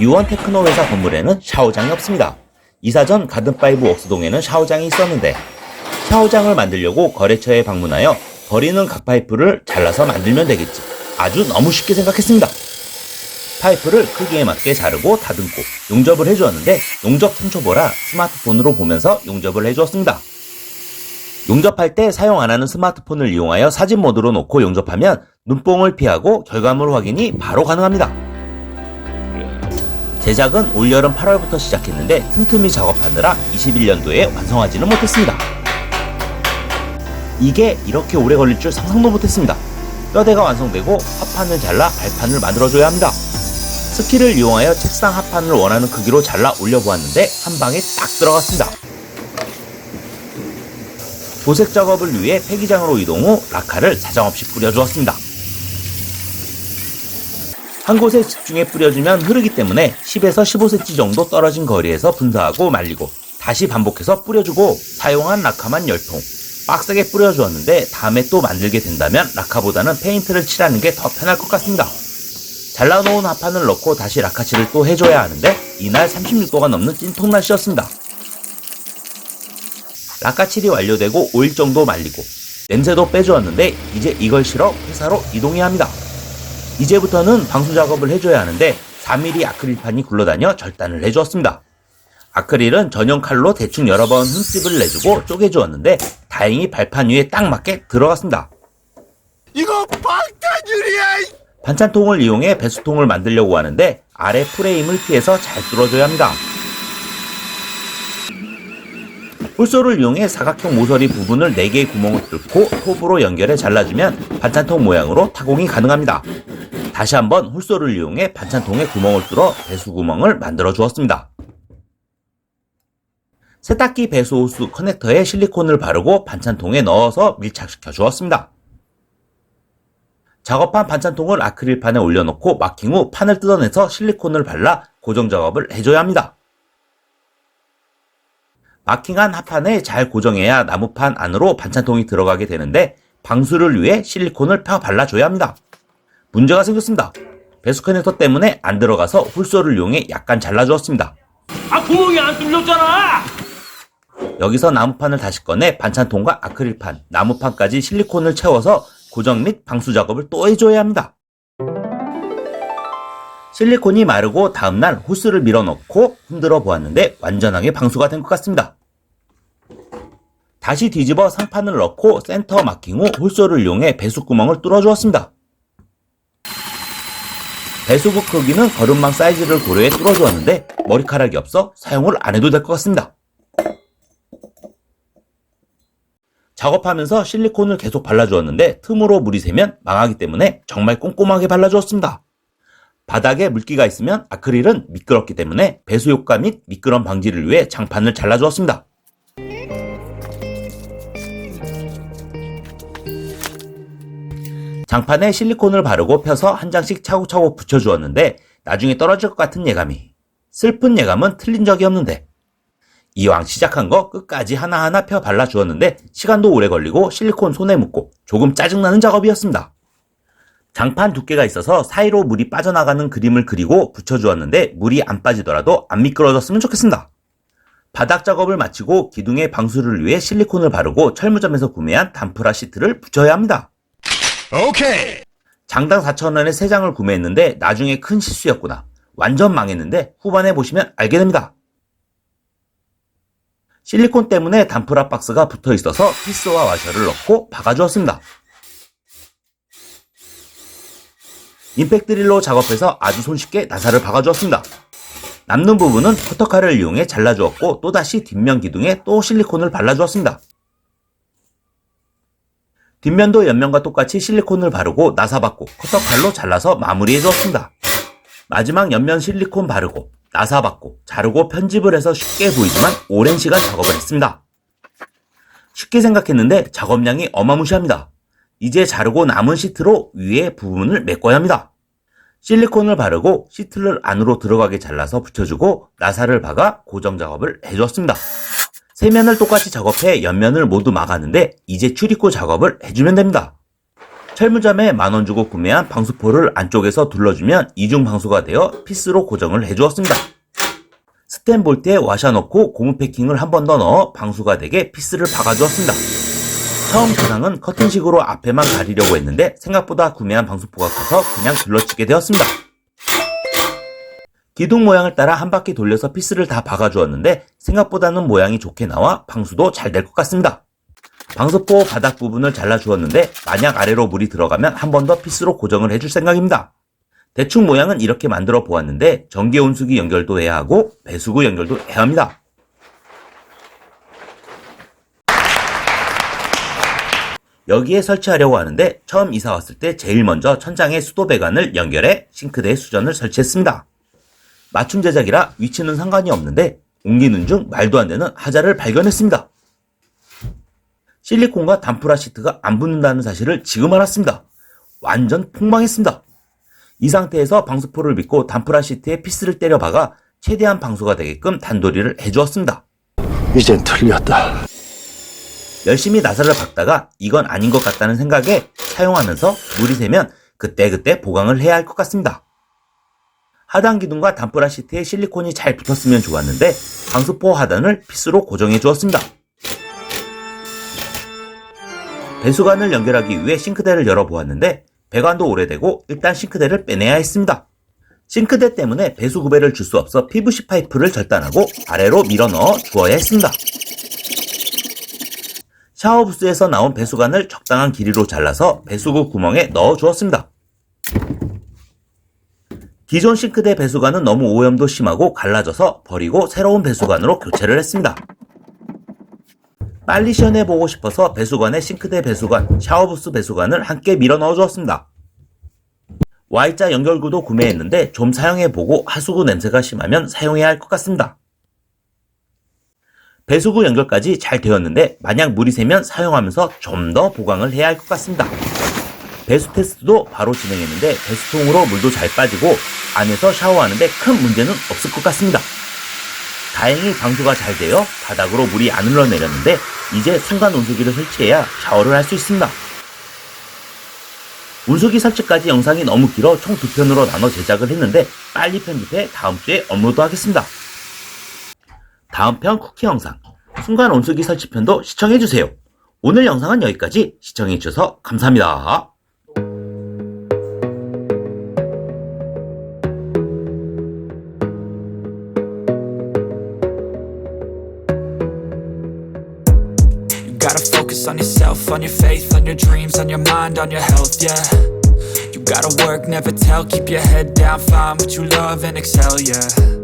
유원 테크노 회사 건물에는 샤워장이 없습니다. 이사 전 가든파이브 웍스동에는 샤워장이 있었는데 샤워장을 만들려고 거래처에 방문하여 버리는 각 파이프를 잘라서 만들면 되겠지. 아주 너무 쉽게 생각했습니다. 파이프를 크기에 맞게 자르고 다듬고 용접을 해주었는데 용접 청초보라 스마트폰으로 보면서 용접을 해주었습니다. 용접할 때 사용 안 하는 스마트폰을 이용하여 사진 모드로 놓고 용접하면 눈뽕을 피하고 결과물 확인이 바로 가능합니다. 제작은 올여름 8월부터 시작했는데 틈틈이 작업하느라 21년도에 완성하지는 못했습니다. 이게 이렇게 오래 걸릴 줄 상상도 못했습니다. 뼈대가 완성되고 합판을 잘라 발판을 만들어줘야 합니다. 스키를 이용하여 책상 합판을 원하는 크기로 잘라 올려보았는데 한 방에 딱 들어갔습니다. 도색 작업을 위해 폐기장으로 이동 후 라카를 사정없이 뿌려주었습니다. 한 곳에 집중해 뿌려주면 흐르기 때문에 10에서 15cm 정도 떨어진 거리에서 분사하고 말리고 다시 반복해서 뿌려주고 사용한 라카만 10통 빡세게 뿌려주었는데 다음에 또 만들게 된다면 라카보다는 페인트를 칠하는 게 더 편할 것 같습니다. 잘라놓은 합판을 넣고 다시 라카칠을 또 해줘야 하는데 이날 36도가 넘는 찐통 날씨였습니다. 라카칠이 완료되고 5일 정도 말리고 냄새도 빼주었는데 이제 이걸 실어 회사로 이동해야 합니다. 이제부터는 방수 작업을 해줘야 하는데 4mm 아크릴판이 굴러다녀 절단을 해주었습니다. 아크릴은 전용 칼로 대충 여러 번 흠집을 내주고 쪼개주었는데 다행히 발판 위에 딱 맞게 들어갔습니다. 이거 방탄유리야! 반찬통을 이용해 배수통을 만들려고 하는데 아래 프레임을 피해서 잘 뚫어줘야 합니다. 홀소를 이용해 사각형 모서리 부분을 4개의 구멍을 뚫고 톱으로 연결해 잘라주면 반찬통 모양으로 타공이 가능합니다. 다시 한번 홀소를 이용해 반찬통에 구멍을 뚫어 배수 구멍을 만들어 주었습니다. 세탁기 배수 호스 커넥터에 실리콘을 바르고 반찬통에 넣어서 밀착시켜 주었습니다. 작업한 반찬통을 아크릴판에 올려놓고 마킹 후 판을 뜯어내서 실리콘을 발라 고정 작업을 해줘야 합니다. 마킹한 합판에 잘 고정해야 나무판 안으로 반찬통이 들어가게 되는데 방수를 위해 실리콘을 펴 발라줘야 합니다. 문제가 생겼습니다. 배수 커넥터 때문에 안 들어가서 홀소를 이용해 약간 잘라주었습니다. 구멍이 안 뚫렸잖아! 여기서 나무판을 다시 꺼내 반찬통과 아크릴판, 나무판까지 실리콘을 채워서 고정 및 방수 작업을 또 해줘야 합니다. 실리콘이 마르고 다음날 호스를 밀어넣고 흔들어 보았는데 완전하게 방수가 된 것 같습니다. 다시 뒤집어 상판을 넣고 센터 마킹 후 홀소를 이용해 배수구멍을 뚫어주었습니다. 배수구 크기는 거름망 사이즈를 고려해 뚫어주었는데 머리카락이 없어 사용을 안 해도 될 것 같습니다. 작업하면서 실리콘을 계속 발라주었는데 틈으로 물이 새면 망하기 때문에 정말 꼼꼼하게 발라주었습니다. 바닥에 물기가 있으면 아크릴은 미끄럽기 때문에 배수 효과 및 미끄럼 방지를 위해 장판을 잘라주었습니다. 장판에 실리콘을 바르고 펴서 한 장씩 차곡차곡 붙여주었는데 나중에 떨어질 것 같은 예감이, 슬픈 예감은 틀린 적이 없는데 이왕 시작한 거 끝까지 하나하나 펴 발라주었는데 시간도 오래 걸리고 실리콘 손에 묻고 조금 짜증나는 작업이었습니다. 장판 두께가 있어서 사이로 물이 빠져나가는 그림을 그리고 붙여주었는데 물이 안 빠지더라도 안 미끄러졌으면 좋겠습니다. 바닥 작업을 마치고 기둥에 방수를 위해 실리콘을 바르고 철무점에서 구매한 단프라 시트를 붙여야 합니다. 오케이! 장당 4,000원에 3장을 구매했는데 나중에 큰 실수였구나. 완전 망했는데 후반에 보시면 알게 됩니다. 실리콘 때문에 단프라 박스가 붙어 있어서 피스와 와셔를 넣고 박아주었습니다. 임팩 드릴로 작업해서 아주 손쉽게 나사를 박아주었습니다. 남는 부분은 커터칼을 이용해 잘라주었고 또다시 뒷면 기둥에 또 실리콘을 발라주었습니다. 뒷면도 옆면과 똑같이 실리콘을 바르고 나사 받고 커터칼로 잘라서 마무리해주었습니다. 마지막 옆면 실리콘 바르고 나사 받고 자르고 편집을 해서 쉽게 보이지만 오랜 시간 작업을 했습니다. 쉽게 생각했는데 작업량이 어마무시합니다. 이제 자르고 남은 시트로 위에 부분을 메꿔야 합니다. 실리콘을 바르고 시트를 안으로 들어가게 잘라서 붙여주고 나사를 박아 고정 작업을 해주었습니다. 세 면을 똑같이 작업해 옆면을 모두 막았는데 이제 출입구 작업을 해주면 됩니다. 철물점에 10,000원 주고 구매한 방수포를 안쪽에서 둘러주면 이중 방수가 되어 피스로 고정을 해주었습니다. 스텐 볼트에 와셔 넣고 고무 패킹을 한 번 더 넣어 방수가 되게 피스를 박아주었습니다. 처음 구상은 커튼식으로 앞에만 가리려고 했는데 생각보다 구매한 방수포가 커서 그냥 둘러치게 되었습니다. 기둥 모양을 따라 한 바퀴 돌려서 피스를 다 박아주었는데 생각보다는 모양이 좋게 나와 방수도 잘 될 것 같습니다. 방수포 바닥 부분을 잘라주었는데 만약 아래로 물이 들어가면 한 번 더 피스로 고정을 해줄 생각입니다. 대충 모양은 이렇게 만들어 보았는데 전기 온수기 연결도 해야 하고 배수구 연결도 해야 합니다. 여기에 설치하려고 하는데 처음 이사 왔을 때 제일 먼저 천장에 수도 배관을 연결해 싱크대에 수전을 설치했습니다. 맞춤 제작이라 위치는 상관이 없는데 옮기는 중 말도 안 되는 하자를 발견했습니다. 실리콘과 단프라 시트가 안 붙는다는 사실을 지금 알았습니다. 완전 폭망했습니다. 이 상태에서 방수포를 믿고 단프라 시트에 피스를 때려 박아 최대한 방수가 되게끔 단도리를 해주었습니다. 이젠 틀렸다. 열심히 나사를 박다가 이건 아닌 것 같다는 생각에 사용하면서 물이 새면 그때그때 보강을 해야 할 것 같습니다. 하단 기둥과 단프라 시트에 실리콘이 잘 붙었으면 좋았는데 방수포 하단을 피스로 고정해 주었습니다. 배수관을 연결하기 위해 싱크대를 열어보았는데 배관도 오래되고 일단 싱크대를 빼내야 했습니다. 싱크대 때문에 배수 구배를 줄 수 없어 PVC 파이프를 절단하고 아래로 밀어 넣어 주어야 했습니다. 샤워 부스에서 나온 배수관을 적당한 길이로 잘라서 배수구 구멍에 넣어 주었습니다. 기존 싱크대 배수관은 너무 오염도 심하고 갈라져서 버리고 새로운 배수관으로 교체를 했습니다. 빨리 시연해보고 싶어서 배수관에 싱크대 배수관, 샤워부스 배수관을 함께 밀어 넣어 주었습니다. Y자 연결구도 구매했는데 좀 사용해보고 하수구 냄새가 심하면 사용해야 할 것 같습니다. 배수구 연결까지 잘 되었는데 만약 물이 새면 사용하면서 좀 더 보강을 해야 할 것 같습니다. 배수 테스트도 바로 진행했는데 배수통으로 물도 잘 빠지고 안에서 샤워하는데 큰 문제는 없을 것 같습니다. 다행히 방수가 잘 되어 바닥으로 물이 안 흘러내렸는데 이제 순간 온수기를 설치해야 샤워를 할 수 있습니다. 온수기 설치까지 영상이 너무 길어 총 2편으로 나눠 제작을 했는데 빨리 편집해 다음 주에 업로드하겠습니다. 다음 편 쿠키 영상 순간 온수기 설치편도 시청해주세요. 오늘 영상은 여기까지 시청해주셔서 감사합니다. Gotta focus on yourself, on your faith, on your dreams, on your mind, on your health, yeah. You gotta work, never tell, keep your head down, find what you love and excel, yeah.